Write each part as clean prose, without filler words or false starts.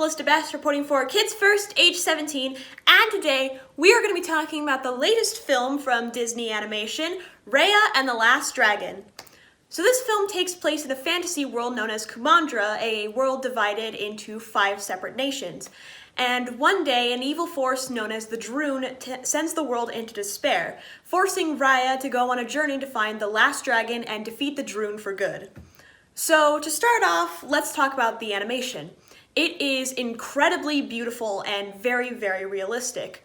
Calista B reporting for Kids First, age 17, and today we are going to be talking about the latest film from Disney Animation, Raya and the Last Dragon. So this film takes place in a fantasy world known as Kumandra, a world divided into 5 separate nations. And one day, an evil force known as the Druun sends the world into despair, forcing Raya to go on a journey to find the last dragon and defeat the Druun for good. So to start off, let's talk about the animation. It is incredibly beautiful and very, very realistic.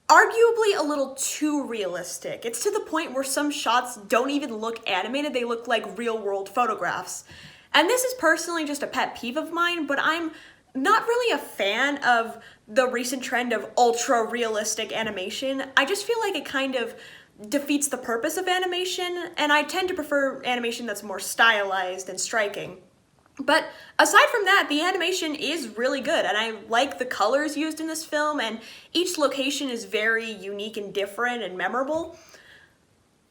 Arguably a little too realistic. It's to the point where some shots don't even look animated, they look like real-world photographs. And this is personally just a pet peeve of mine, but I'm not really a fan of the recent trend of ultra-realistic animation. I just feel like it kind of defeats the purpose of animation, and I tend to prefer animation that's more stylized and striking. But aside from that, the animation is really good, and I like the colors used in this film, and each location is very unique and different and memorable.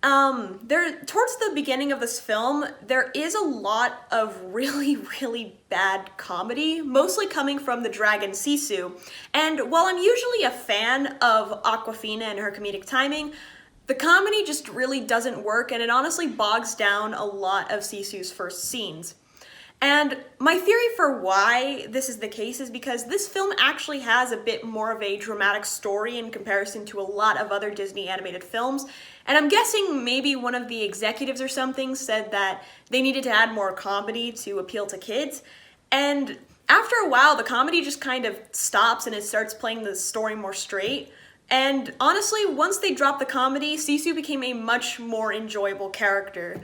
Towards the beginning of this film, there is a lot of really, really bad comedy, mostly coming from the dragon Sisu. And while I'm usually a fan of Awkwafina and her comedic timing, the comedy just really doesn't work, and it honestly bogs down a lot of Sisu's first scenes. And my theory for why this is the case is because this film actually has a bit more of a dramatic story in comparison to a lot of other Disney animated films. And I'm guessing maybe one of the executives or something said that they needed to add more comedy to appeal to kids. And after a while, the comedy just kind of stops and it starts playing the story more straight. And honestly, once they dropped the comedy, Sisu became a much more enjoyable character.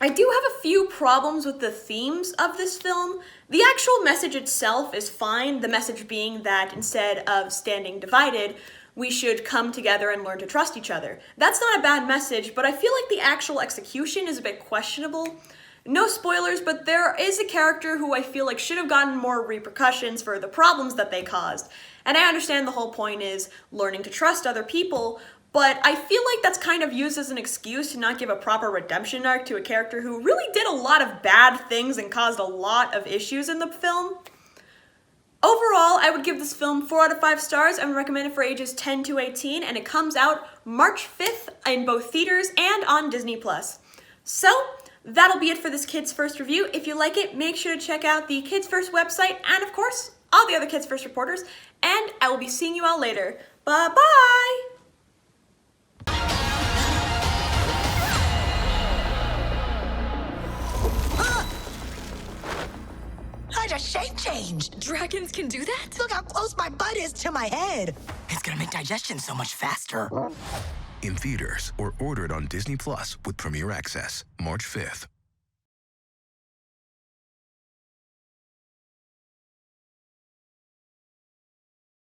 I do have a few problems with the themes of this film. The actual message itself is fine, the message being that instead of standing divided, we should come together and learn to trust each other. That's not a bad message, but I feel like the actual execution is a bit questionable. No spoilers, but there is a character who I feel like should have gotten more repercussions for the problems that they caused. And I understand the whole point is learning to trust other people, but I feel like that's kind of used as an excuse to not give a proper redemption arc to a character who really did a lot of bad things and caused a lot of issues in the film. Overall, I would give this film 4 out of 5 stars. I would recommend it for ages 10 to 18, and it comes out March 5th in both theaters and on Disney+. So, that'll be it for this Kids First review. If you like it, make sure to check out the Kids First website and, of course, all the other Kids First reporters, and I will be seeing you all later. Bye-bye! I just shape changed. Dragons can do that? Look how close my butt is to my head. It's gonna make digestion so much faster. In theaters or ordered on Disney Plus with Premier Access, March 5th.